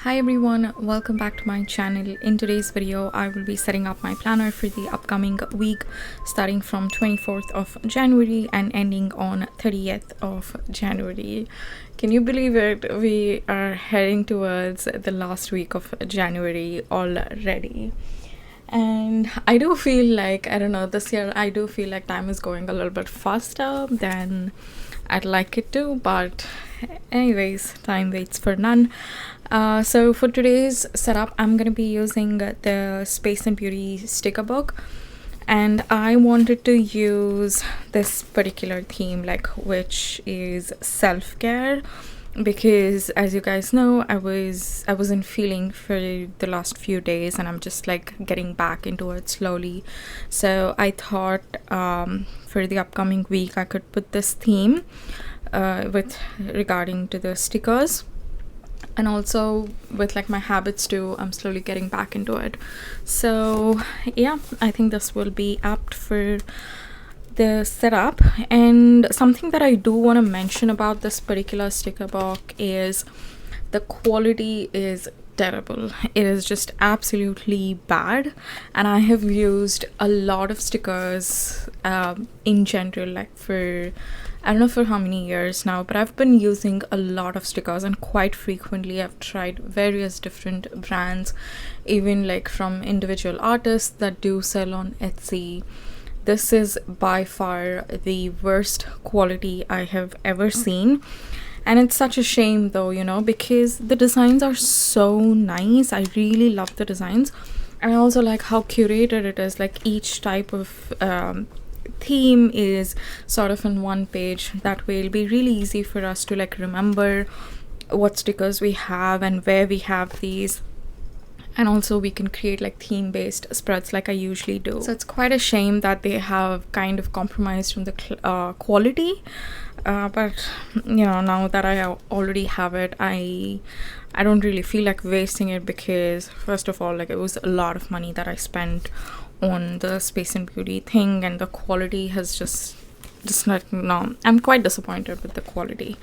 Hi everyone, welcome back to my channel. In today's video, I will be setting up my planner for the upcoming week starting from 24th of January and ending on 30th of January. Can you believe it? We are heading towards the last week of January already. And I do feel like, I don't know, this year I do feel like time is going a little bit faster than I'd like it to, but anyways, time waits for none. So for today's setup, I'm gonna be using the Space and Beauty sticker book, and I wanted to use this particular theme, which is self-care, because as you guys know, I wasn't feeling for the last few days, and I'm just getting back into it slowly. So I thought for the upcoming week I could put this theme with regarding to the stickers, and also with my habits too. I'm slowly getting back into it. So yeah, I think this will be apt for the setup. And something that I do want to mention about this particular sticker book is the quality is terrible. It is just absolutely bad, and I have used a lot of stickers in general, for I don't know for how many years now, but I've been using a lot of stickers, and quite frequently I've tried various different brands, even from individual artists that do sell on Etsy. This is by far the worst quality I have ever seen. And it's such a shame though, because the designs are so nice. I really love the designs. And I also like how curated it is. Each type of theme is sort of in one page. That way it'll be really easy for us to remember what stickers we have and where we have these. And also we can create theme based spreads like I usually do. So it's quite a shame that they have kind of compromised from the quality, but now that I already have it, I don't really feel like wasting it, because first of all, it was a lot of money that I spent on the Space and Beauty thing, and the quality has just no, I'm quite disappointed with the quality.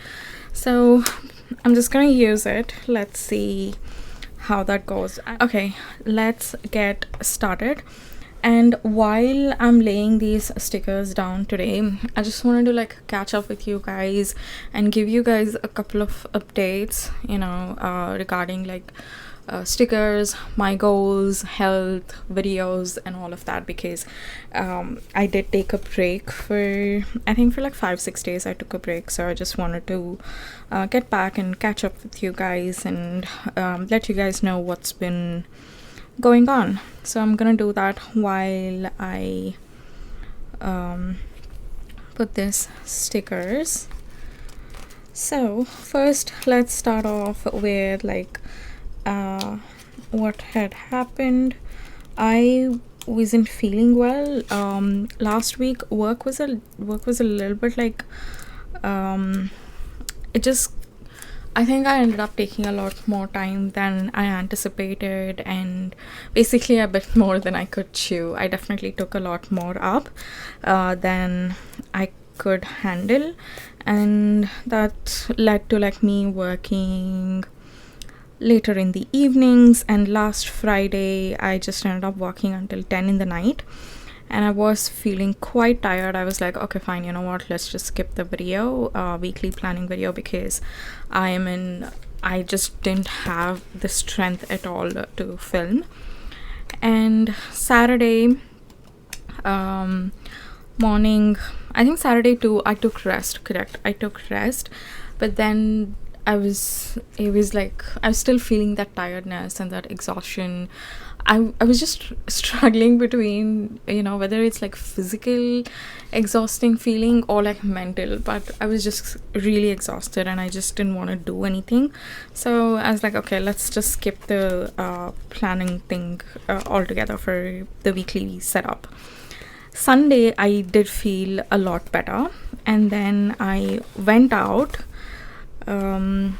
So I'm just gonna use it. Let's see how that goes. Okay, let's get started. And while I'm laying these stickers down today, I just wanted to catch up with you guys and give you guys a couple of updates, regarding stickers, my goals, health, videos, and all of that, because I did take a break for, I think for 5-6 days I took a break. So I just wanted to get back and catch up with you guys and let you guys know what's been going on. So I'm gonna do that while I put this stickers. So first, let's start off with what had happened. I wasn't feeling well last week. Work was a little bit it just, I think I ended up taking a lot more time than I anticipated, and basically a bit more than I could chew. I definitely took a lot more up than I could handle, and that led to me working later in the evenings. And last Friday I just ended up working until 10 in the night, and I was feeling quite tired. I was like, okay fine, you know what, let's just skip the video, weekly planning video, because I just didn't have the strength at all to film. And Saturday morning, I think Saturday too, I took rest. But then I was still feeling that tiredness and that exhaustion. I was just struggling between, whether it's physical exhausting feeling or mental, but I was just really exhausted and I just didn't want to do anything. So I was like, okay, let's just skip the planning thing altogether for the weekly setup. Sunday I did feel a lot better, and then I went out for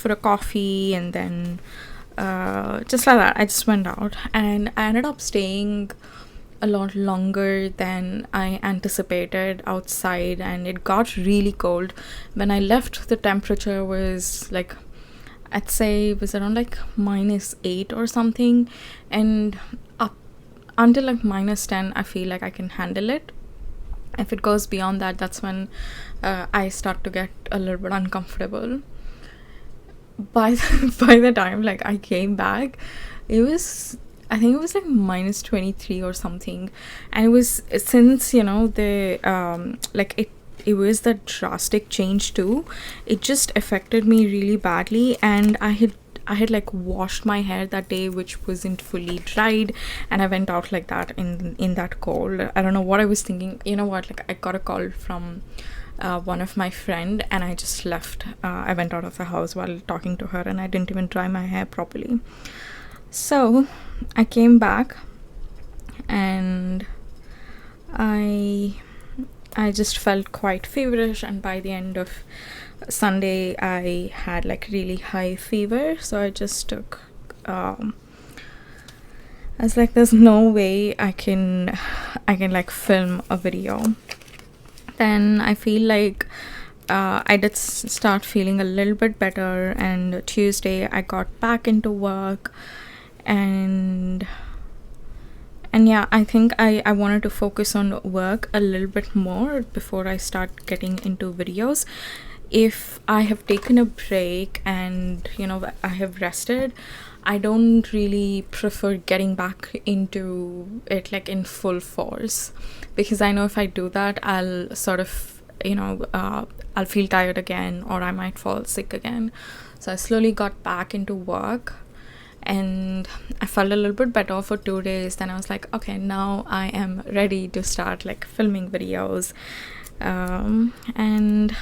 a coffee, and then just like that I just went out, and I ended up staying a lot longer than I anticipated outside, and it got really cold. When I left, the temperature was I'd say it was around like -8 or something, and up until like -10 I feel like I can handle it. If it goes beyond that, that's when I start to get a little bit uncomfortable. By the time like I came back, it was, I think it was like -23 or something, and it was, since the like it was the drastic change too. It just affected me really badly, and I had like washed my hair that day, which wasn't fully dried, and I went out like that in that cold. I don't know what I was thinking. You know what? Like I got a call from one of my friend, and I just left. I went out of the house while talking to her, and I didn't even dry my hair properly. So I came back, and I just felt quite feverish, and by the end of Sunday I had like really high fever. So I just took I was like, there's no way I can like film a video. Then I feel like I did start feeling a little bit better, and Tuesday I got back into work, and yeah, I think I wanted to focus on work a little bit more before I start getting into videos. If I have taken a break and I have rested, I don't really prefer getting back into it like in full force, because I know if I do that, I'll sort of I'll feel tired again, or I might fall sick again. So I slowly got back into work, and I felt a little bit better for 2 days. Then I was like, okay, now I am ready to start like filming videos, and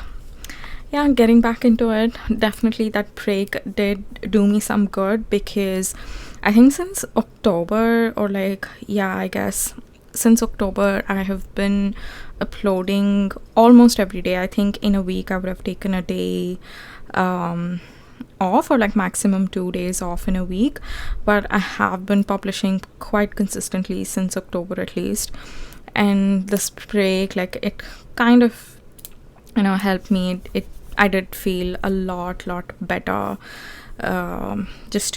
yeah, getting back into it. Definitely that break did do me some good, because I think since October, or like, yeah, I guess since October, I have been uploading almost every day. I think in a week I would have taken a day off, or like maximum 2 days off in a week, but I have been publishing quite consistently since October at least. And this break, like, it kind of helped me. I did feel a lot better, just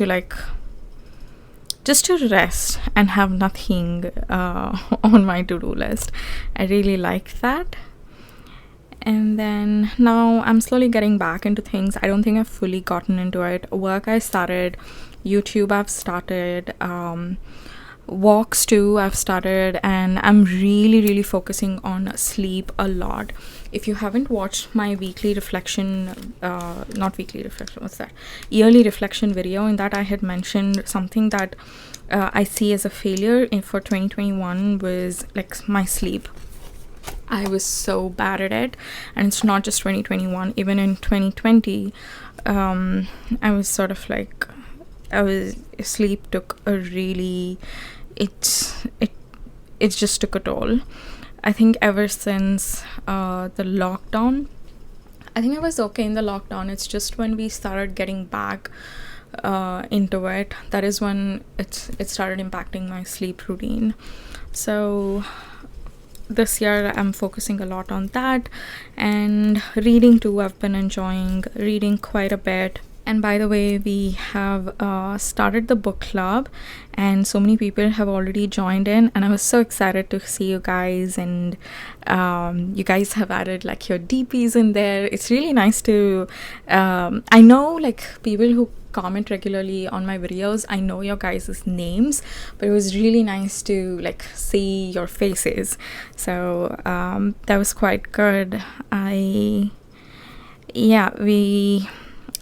to rest and have nothing on my to-do list. I really like that. And then now I'm slowly getting back into things. I don't think I've fully gotten into it. Work I started, YouTube I've started, walks too I've started, and I'm really focusing on sleep a lot. If you haven't watched my weekly reflection, not weekly reflection, what's that? Yearly reflection video, in that I had mentioned something that I see as a failure for 2021 was like my sleep. I was so bad at it, and it's not just 2021, even in 2020 I was sort of like, sleep took a really, it just took a toll. I think ever since the lockdown, I think I was okay in the lockdown. It's just when we started getting back into it, that is when it started impacting my sleep routine. So this year I'm focusing a lot on that, and reading too. I've been enjoying reading quite a bit. And by the way, we have started the book club, and so many people have already joined in, and I was so excited to see you guys. And you guys have added like your DPs in there. It's really nice to I know like people who comment regularly on my videos, I know your guys' names, but it was really nice to like see your faces. So that was quite good.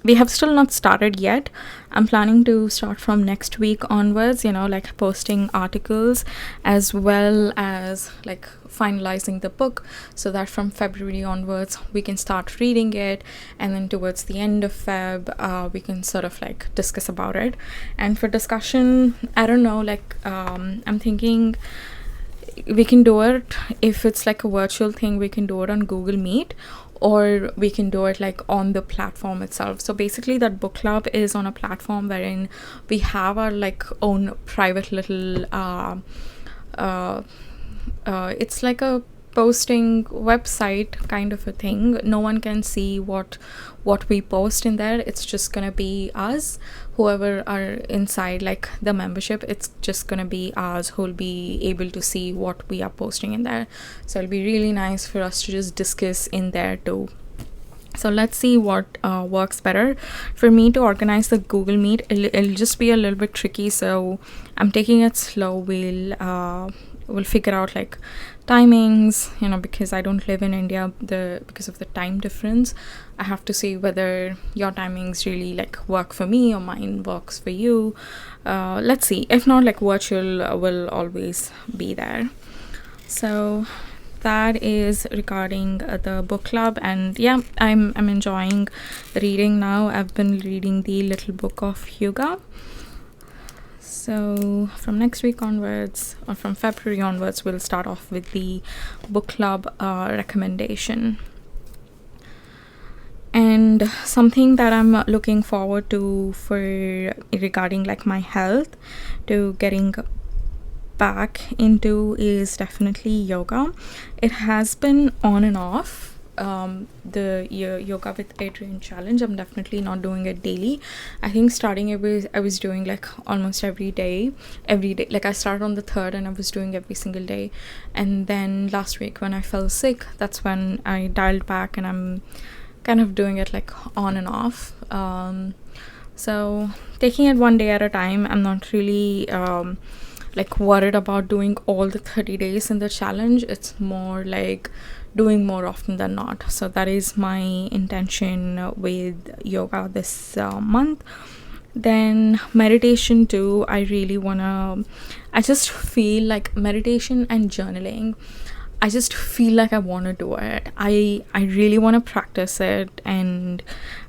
We have still not started yet. I'm planning to start from next week onwards, like posting articles, as well as like finalizing the book, so that from February onwards we can start reading it, and then towards the end of Feb we can sort of like discuss about it. And for discussion, I don't know, like I'm thinking we can do it, if it's like a virtual thing, we can do it on Google Meet, or we can do it like on the platform itself. So basically that book club is on a platform wherein we have our like own private little it's like a posting website kind of a thing. No one can see what we post in there. It's just gonna be us, whoever are inside like the membership. It's just gonna be us who'll be able to see what we are posting in there. So it'll be really nice for us to just discuss in there too. So let's see what works better. For me to organize the Google Meet, it'll just be a little bit tricky, so I'm taking it slow. We'll figure out like timings, because I don't live in India, because of the time difference. I have to see whether your timings really like work for me or mine works for you. Let's see. If not, like virtual will always be there. So that is regarding the book club, and yeah, I'm enjoying reading now. I've been reading the Little Book of Yoga. So from next week onwards, or from February onwards, we'll start off with the book club recommendation. And something that I'm looking forward to for regarding like my health, to getting back into, is definitely yoga. It has been on and off. The yoga with Adrian challenge, I'm definitely not doing it daily. I think starting I was doing like almost every day. Like I started on the 3rd and I was doing every single day, and then last week when I fell sick, that's when I dialed back, and I'm kind of doing it like on and off. So taking it one day at a time. I'm not really like worried about doing all the 30 days in the challenge. It's more like doing more often than not. So that is my intention with yoga this month. Then meditation too. I just feel like meditation and journaling, I just feel like I want to do it. I really want to practice it, and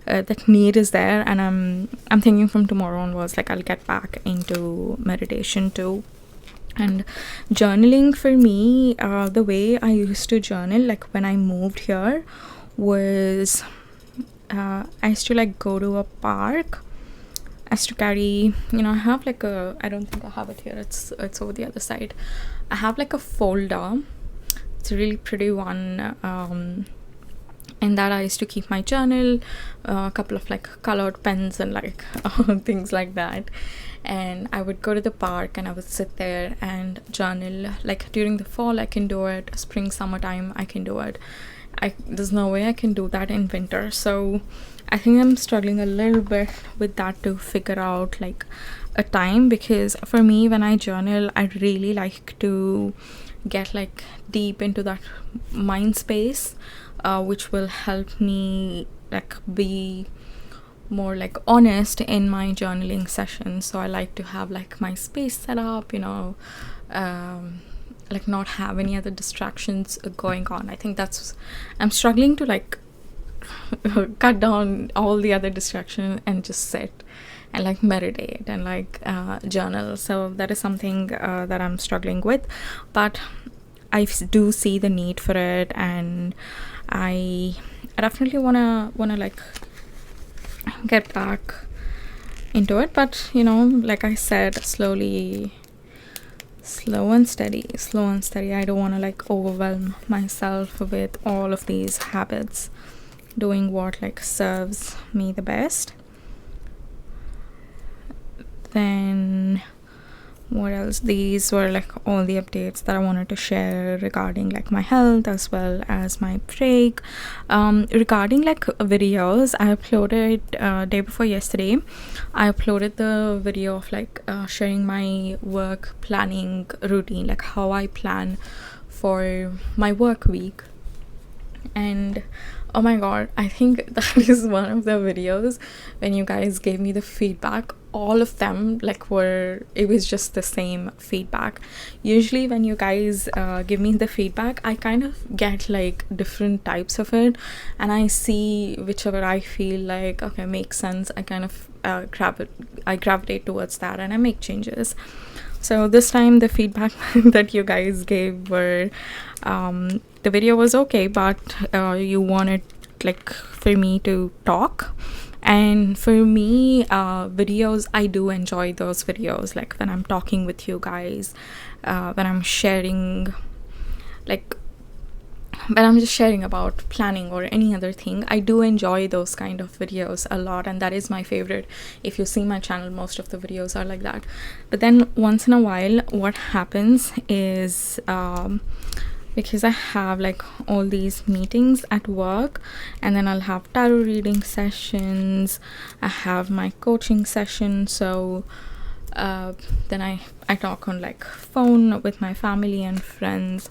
that need is there, and I'm thinking from tomorrow onwards, like I'll get back into meditation too. And journaling for me, the way I used to journal, like when I moved here, was I used to like go to a park. I used to carry, I have like I don't think I have it here, it's over the other side. I have like a folder. It's a really pretty one, and that I used to keep my journal, a couple of like colored pens and like things like that. And I would go to the park and I would sit there and journal. Like during the fall I can do it, spring, summertime I can do it. There's no way I can do that in winter. So I think I'm struggling a little bit with that, to figure out like a time, because for me, when I journal, I really like to get like deep into that mind space, which will help me like be more like honest in my journaling session. So I like to have like my space set up, like not have any other distractions going on. I think I'm struggling to like cut down all the other distractions and just sit and like meditate and like journal. So that is something that I'm struggling with, but I do see the need for it, and I definitely wanna like get back into it. But like I said, slow and steady. I don't want to like overwhelm myself with all of these habits, doing what like serves me the best. Then what else? These were like all the updates that I wanted to share regarding like my health as well as my break. Regarding like videos, I uploaded day before yesterday, I uploaded the video of like sharing my work planning routine, like how I plan for my work week. And oh my god, I think that is one of the videos when you guys gave me the feedback. All of them like it was just the same feedback. Usually when you guys give me the feedback, I kind of get like different types of it, and I see whichever I feel like okay makes sense. I kind of gravitate towards that, and I make changes. So this time the feedback that you guys gave were the video was okay, but you wanted like for me to talk. And for me, videos, I do enjoy those videos, like when I'm talking with you guys, when I'm sharing like but I'm just sharing about planning or any other thing. I do enjoy those kind of videos a lot, and that is my favorite. If you see my channel, most of the videos are like that. But then once in a while, what happens is, because I have like all these meetings at work, and then I'll have tarot reading sessions, I have my coaching session, so then I talk on like phone with my family and friends.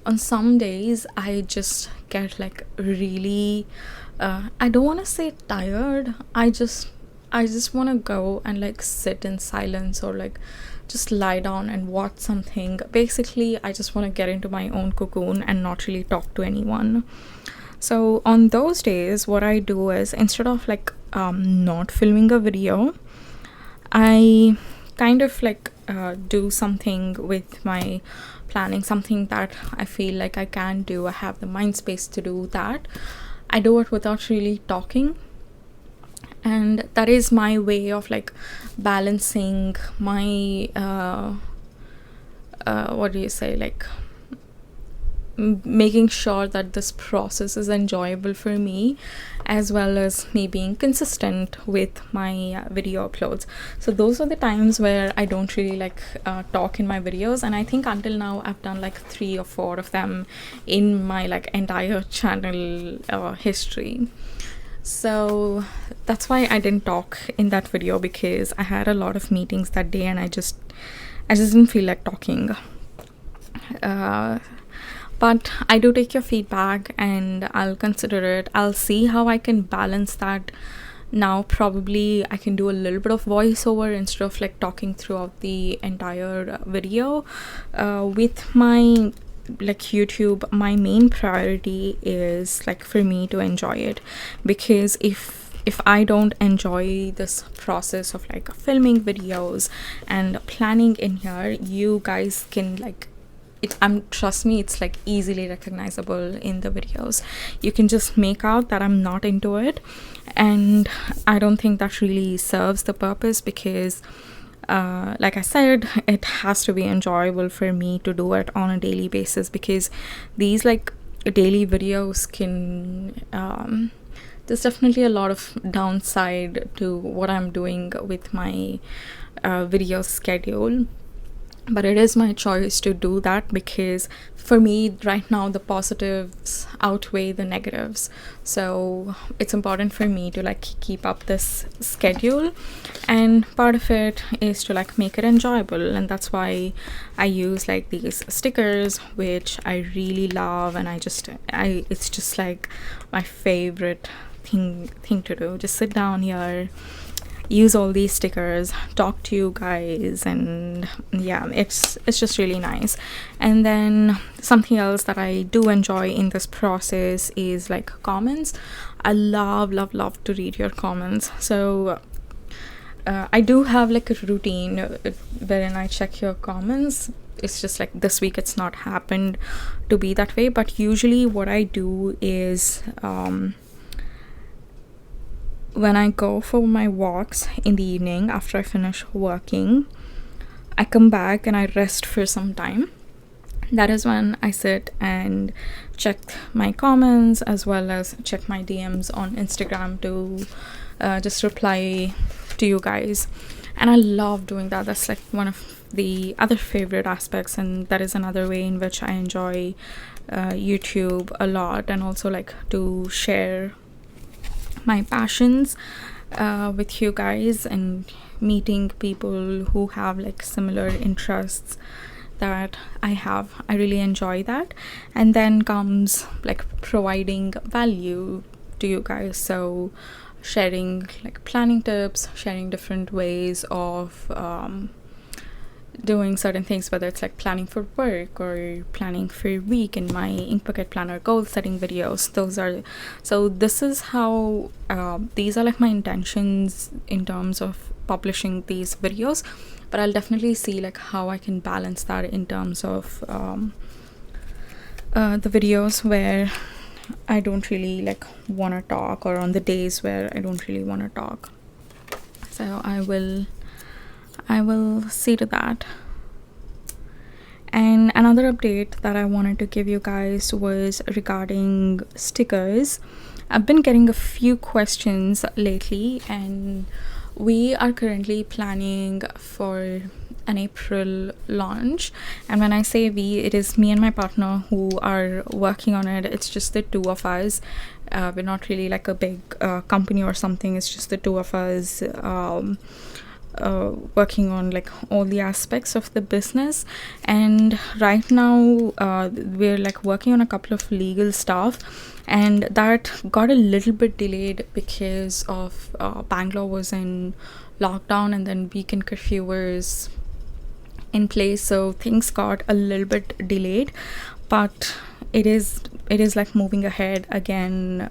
On some days I just get like really I don't want to say tired, I just want to go and like sit in silence, or like just lie down and watch something. Basically, I just want to get into my own cocoon and not really talk to anyone. So on those days, what I do is, instead of like not filming a video, I kind of like do something with my planning, something that I feel like I can do. I have the mind space to do that. I do it without really talking, and that is my way of like balancing my what do you say, like making sure that this process is enjoyable for me, as well as me being consistent with my video uploads. So those are the times where I don't really like talk in my videos, and I think until now I've done like 3 or 4 of them in my like entire channel history. So that's why I didn't talk in that video, because I had a lot of meetings that day and I just didn't feel like talking. But I do take your feedback and I'll consider it. I'll see how I can balance that. Now probably I can do a little bit of voiceover instead of like talking throughout the entire video. With my like YouTube, my main priority is like for me to enjoy it, because if I don't enjoy this process of like filming videos and planning in here, you guys can like trust me, it's like easily recognizable in the videos. You can just make out that I'm not into it, and I don't think that really serves the purpose, because like I said, it has to be enjoyable for me to do it on a daily basis, because these like daily videos can there's definitely a lot of downside to what I'm doing with my video schedule. But it is my choice to do that, because for me right now the positives outweigh the negatives. So it's important for me to like keep up this schedule, and part of it is to like make it enjoyable. And that's why I use like these stickers, which I really love, and it's just like my favorite thing to do. Just sit down here, use all these stickers, talk to you guys, and yeah, it's just really nice. And then something else that I do enjoy in this process is like comments. I love to read your comments. So I do have like a routine wherein I check your comments. It's just like this week it's not happened to be that way, but usually what I do is when I go for my walks in the evening after I finish working, I come back and I rest for some time. That is when I sit and check my comments, as well as check my DMs on Instagram to just reply to you guys. And I love doing that. That's like one of the other favorite aspects, and that is another way in which I enjoy YouTube a lot, and also like to share my passions with you guys, and meeting people who have like similar interests that I have. I really enjoy that. And then comes like providing value to you guys, so sharing like planning tips, sharing different ways of doing certain things, whether it's like planning for work or planning for a week in my Ink Bucket Planner goal setting videos. This is how these are like my intentions in terms of publishing these videos, but I'll definitely see like how I can balance that in terms of the videos where I don't really like want to talk, or on the days where I don't really want to talk. So I will see to that. And another update that I wanted to give you guys was regarding stickers. I've been getting a few questions lately, and we are currently planning for an April launch. And when I say we, it is me and my partner who are working on it. It's just the two of us. We're not really like a big company or something. It's just the two of us working on like all the aspects of the business. And right now we're like working on a couple of legal stuff, and that got a little bit delayed because of Bangalore was in lockdown, and then weekend curfew was in place, so things got a little bit delayed. But it is like moving ahead again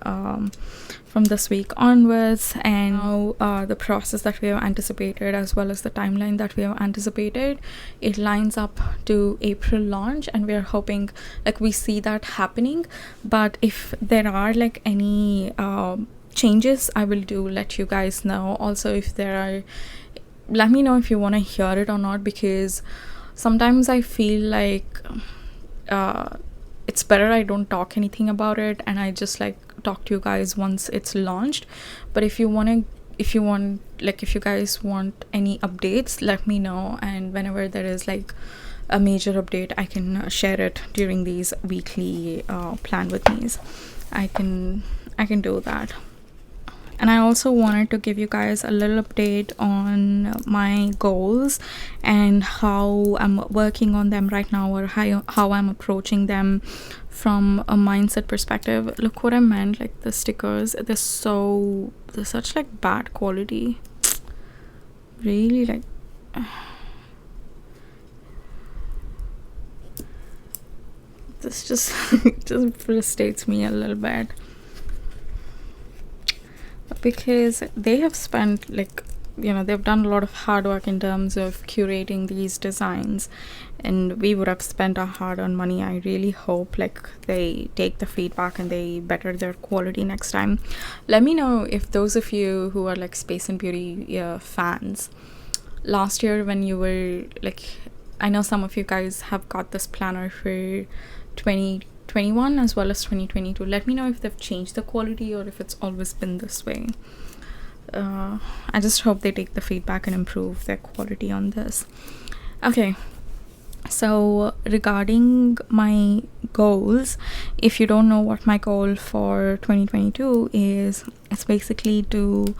from this week onwards. And now the process that we have anticipated, as well as the timeline that we have anticipated, it lines up to April launch, and we are hoping like we see that happening. But if there are like any changes, I will do let you guys know. Also, if there are, let me know if you want to hear it or not, because sometimes I feel like it's better I don't talk anything about it, and I just like talk to you guys once it's launched. But if you guys want any updates, let me know, and whenever there is like a major update, I can share it during these weekly plan with me's. I can do that. And I also wanted to give you guys a little update on my goals and how I'm working on them right now, or how I'm approaching them from a mindset perspective. Look what I meant, like the stickers, they're such like bad quality. Really, like this just just frustrates me a little bit, because they have spent like, you know, they've done a lot of hard work in terms of curating these designs, and we would have spent our hard-earned money. I really hope like they take the feedback and they better their quality next time. Let me know if those of you who are like Space and Beauty fans, last year when you were like, I know some of you guys have got this planner for 2021 as well as 2022. Let me know if they've changed the quality or if it's always been this way. I just hope they take the feedback and improve their quality on this. Okay, so regarding my goals, if you don't know what my goal for 2022 is, it's basically to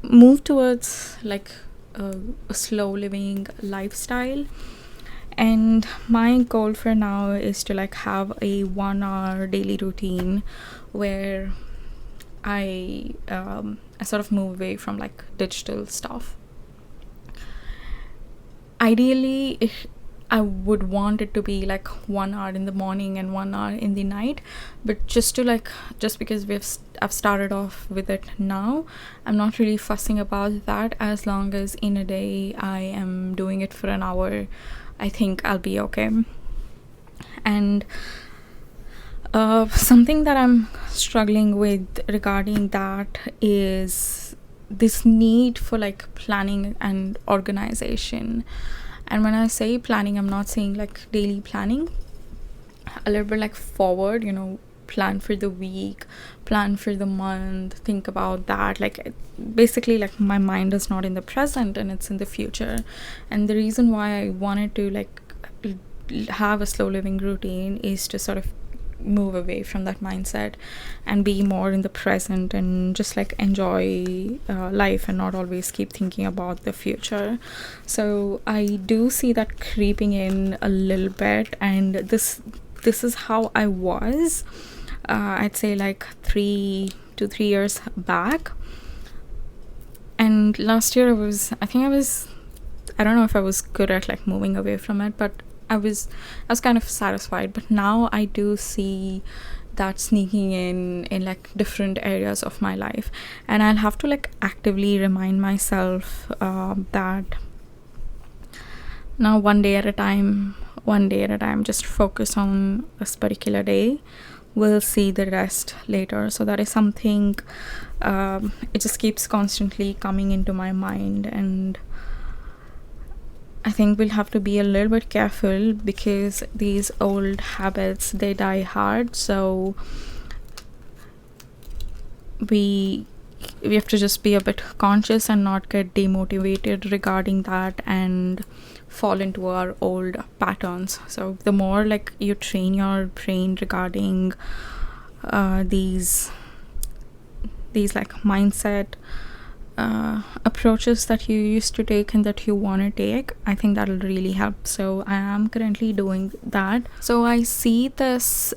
move towards like a slow living lifestyle. And my goal for now is to like have a 1 hour daily routine where I sort of move away from like digital stuff. Ideally, I would want it to be like 1 hour in the morning and 1 hour in the night, but just because I've started off with it now, I'm not really fussing about that. As long as in a day I am doing it for an hour, I think I'll be okay. And something that I'm struggling with regarding that is this need for like planning and organization. And when I say planning, I'm not saying like daily planning, a little bit like forward, you know, plan for the week, plan for the month, think about that. Like basically like my mind is not in the present and it's in the future. And the reason why I wanted to like have a slow living routine is to sort of move away from that mindset and be more in the present and just like enjoy life and not always keep thinking about the future. So I do see that creeping in a little bit, and this is how I was I'd say like 3 to 3 years back. And last year I don't know if I was good at like moving away from it, but I was kind of satisfied. But now I do see that sneaking in like different areas of my life, and I'll have to like actively remind myself that now one day at a time, just focus on this particular day. We'll see the rest later. So that is something it just keeps constantly coming into my mind, and I think we'll have to be a little bit careful because these old habits, they die hard. So we have to just be a bit conscious and not get demotivated regarding that and fall into our old patterns. So the more like you train your brain regarding these like mindset approaches that you used to take and that you want to take, I think that'll really help. So I am currently doing that. So I see this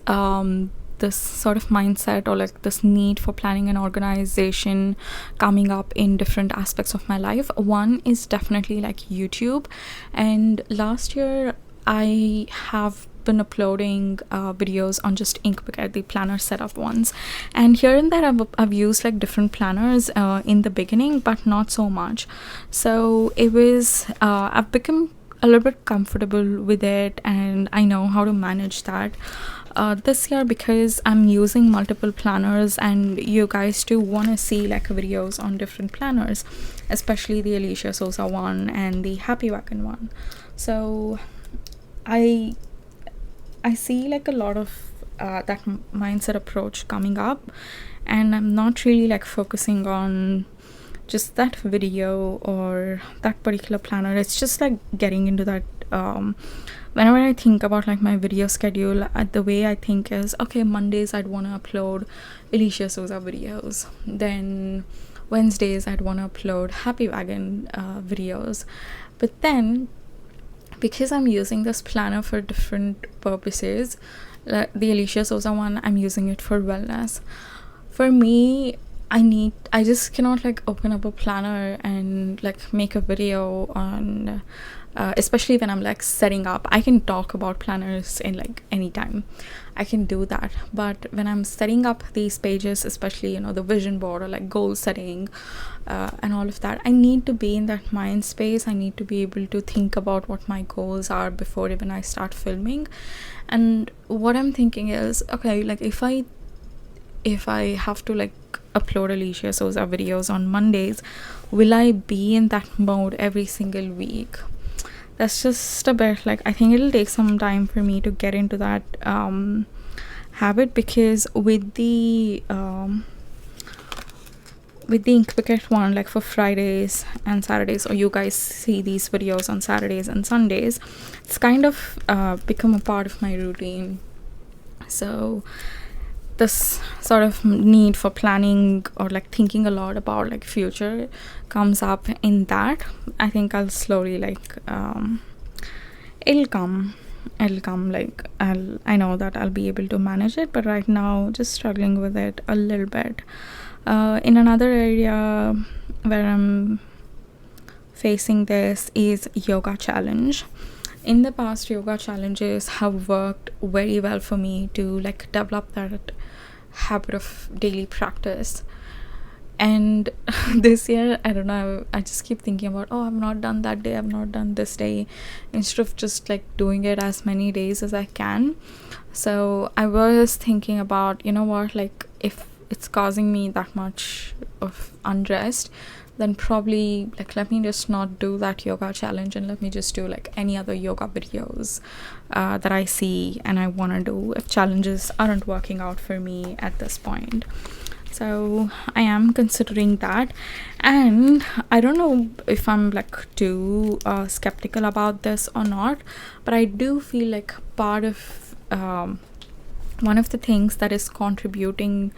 sort of mindset, or like this need for planning and organization, coming up in different aspects of my life. One is definitely like YouTube, and last year I have been uploading videos on just Inkbucket, the planner setup ones, and here and there I've used like different planners in the beginning, but not so much. So it was I've become a little bit comfortable with it, and I know how to manage that. This year, because I'm using multiple planners, and you guys do want to see like videos on different planners, especially the Alicia Souza one and the Happy Wagon one. So I see like a lot of that mindset approach coming up, and I'm not really like focusing on just that video or that particular planner. It's just like getting into that. Whenever I think about like my video schedule, the way I think is, okay, Mondays I'd want to upload Alicia Souza videos, then Wednesdays I'd want to upload Happy Wagon videos. But then, because I'm using this planner for different purposes, the Alicia Souza one, I'm using it for wellness. For me, I just cannot like open up a planner and like make a video on especially when I'm like setting up. I can talk about planners in like any time, I can do that, but when I'm setting up these pages, especially, you know, the vision board or like goal setting and all of that, I need to be in that mind space. I need to be able to think about what my goals are before even I start filming. And what I'm thinking is, okay, like if I have to like upload Alicia Souza videos on Mondays, will I be in that mode every single week? That's just a bit like, I think it'll take some time for me to get into that habit, because with the Inkbucket one, like for Fridays and Saturdays, or you guys see these videos on Saturdays and Sundays, it's kind of become a part of my routine. So this sort of need for planning or like thinking a lot about like future comes up in that. I think I'll slowly like it'll come like I know that I'll be able to manage it, but right now just struggling with it a little bit. In another area where I'm facing this is yoga challenge. In the past, yoga challenges have worked very well for me to like develop that habit of daily practice. And this year, I don't know, I just keep thinking about, oh, I've not done that day, I've not done this day, instead of just like doing it as many days as I can. So I was thinking about, you know what, like if it's causing me that much of unrest, then probably like let me just not do that yoga challenge, and let me just do like any other yoga videos that I see and I want to do, if challenges aren't working out for me at this point. So I am considering that, and I don't know if I'm like too skeptical about this or not, but I do feel like part of one of the things that is contributing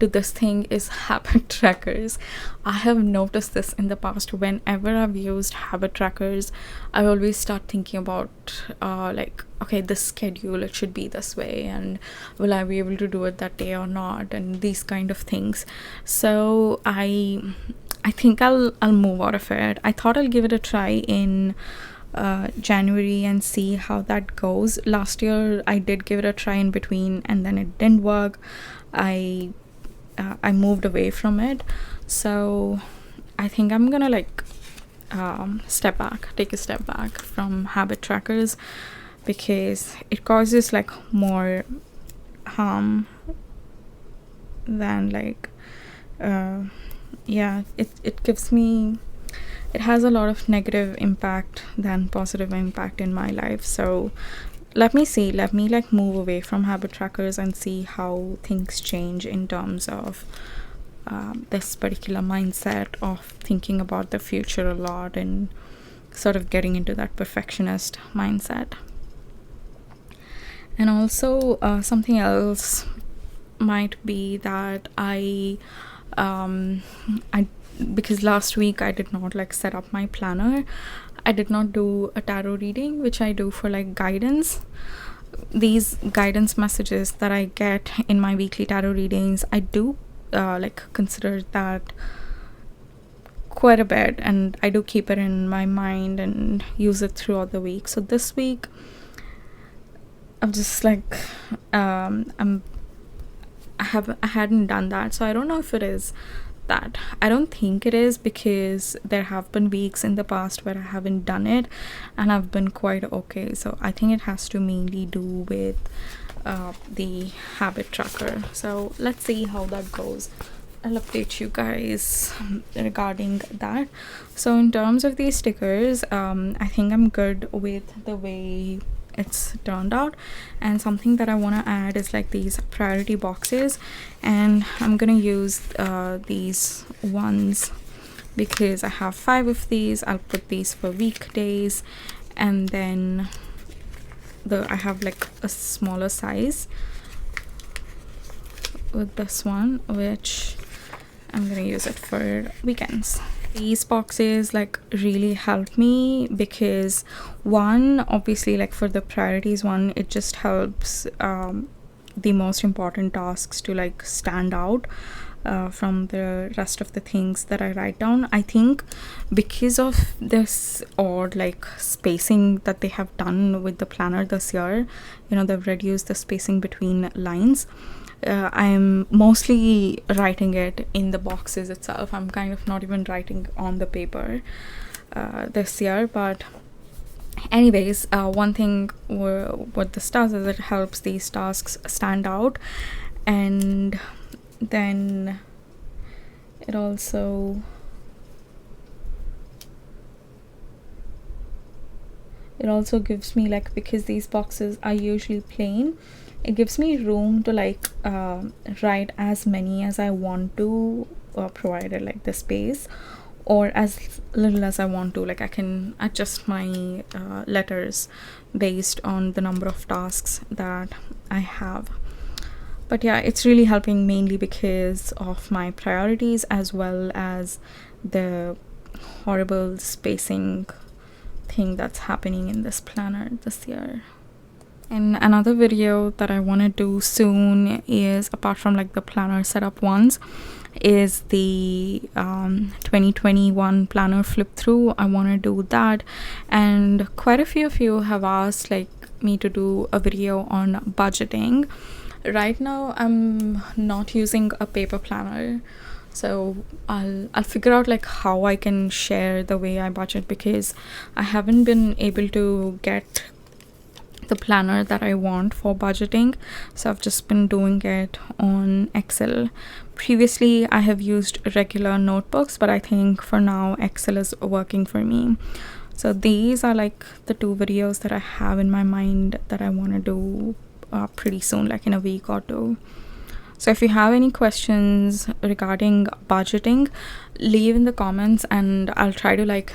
to this thing is habit trackers. I have noticed this in the past. Whenever I've used habit trackers, I always start thinking about like, okay, this schedule, it should be this way, and will I be able to do it that day or not, and these kind of things. So I think I'll move out of it. I thought I'll give it a try in January and see how that goes. Last year I did give it a try in between, and then it didn't work. I moved away from it. So I think I'm gonna like take a step back from habit trackers, because it causes like more harm than like it gives me it has a lot of negative impact than positive impact in my life. So let me like move away from habit trackers and see how things change in terms of this particular mindset of thinking about the future a lot and sort of getting into that perfectionist mindset. And also something else might be that I because last week I did not like set up my planner. I did not do a tarot reading, which I do for like guidance. These guidance messages that I get in my weekly tarot readings, I do like consider that quite a bit, and I do keep it in my mind and use it throughout the week. So this week I'm just like I hadn't done that, so I don't know if it is that. I don't think it is, because there have been weeks in the past where I haven't done it and I've been quite okay. So I think it has to mainly do with the habit tracker. So let's see how that goes. I'll update you guys regarding that. So in terms of these stickers, I think I'm good with the way it's turned out. And something that I want to add is like these priority boxes, and I'm gonna use these ones because I have 5 of these. I'll put these for weekdays, and then I have like a smaller size with this one, which I'm gonna use it for weekends. These boxes like really help me because, one, obviously like for the priorities one, it just helps the most important tasks to like stand out from the rest of the things that I write down. I think because of this odd like spacing that they have done with the planner this year, you know, they've reduced the spacing between lines. I'm mostly writing it in the boxes itself. I'm kind of not even writing on the paper this year. But anyways, one thing what this does is it helps these tasks stand out, and then it also gives me like, because these boxes are usually plain, it gives me room to like write as many as I want to, provided like the space, or as little as I want to. Like I can adjust my letters based on the number of tasks that I have. But yeah, it's really helping mainly because of my priorities, as well as the horrible spacing thing that's happening in this planner this year. And another video that I want to do soon is, apart from like the planner setup ones, is the 2021 planner flip through. I want to do that, and quite a few of you have asked like me to do a video on budgeting. Right now I'm not using a paper planner, so I'll figure out like how I can share the way I budget, because I haven't been able to get the planner that I want for budgeting, so I've just been doing it on Excel. Previously I have used regular notebooks, but I think for now Excel is working for me. So these are like the 2 videos that I have in my mind that I want to do pretty soon, like in a week or 2. So if you have any questions regarding budgeting, leave in the comments and I'll try to like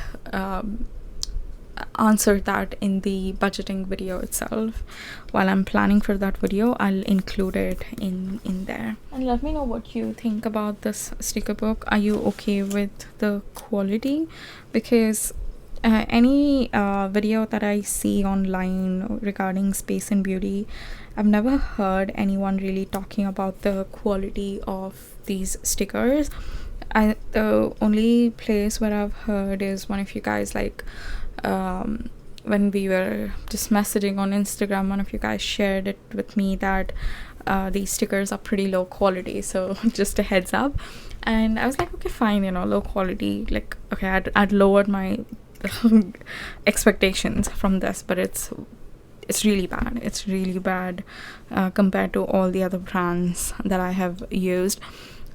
answer that in the budgeting video itself. While I'm planning for that video, I'll include it in there. And let me know what you think about this sticker book. Are you okay with the quality? Because any video that I see online regarding space and beauty, I've never heard anyone really talking about the quality of these stickers. The only place where I've heard is one of you guys, like when we were just messaging on Instagram, one of you guys shared it with me that these stickers are pretty low quality, so just a heads up. And I was like, okay, fine, you know, low quality, like okay, I'd lowered my expectations from this, but it's really bad compared to all the other brands that I have used.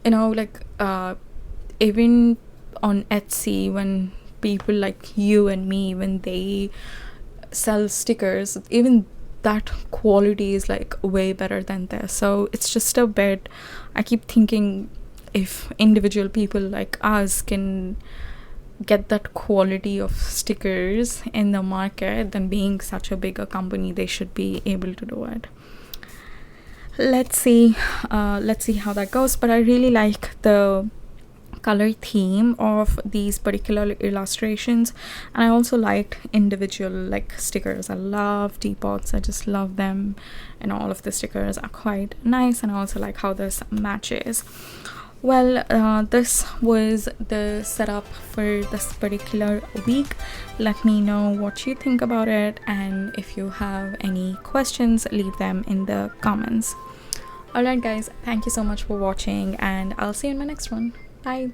You know, like even on Etsy, when people like you and me, when they sell stickers, even that quality is like way better than this. So it's just a bit, I keep thinking, if individual people like us can get that quality of stickers in the market, then being such a bigger company, they should be able to do it. Let's see how that goes. But I really like the color theme of these particular illustrations, and I also liked individual like stickers. I love teapots, I just love them, and all of the stickers are quite nice, and I also like how this matches. Well, this was the setup for this particular week. Let me know what you think about it, and if you have any questions, leave them in the comments. Alright guys, thank you so much for watching, and I'll see you in my next one. Bye.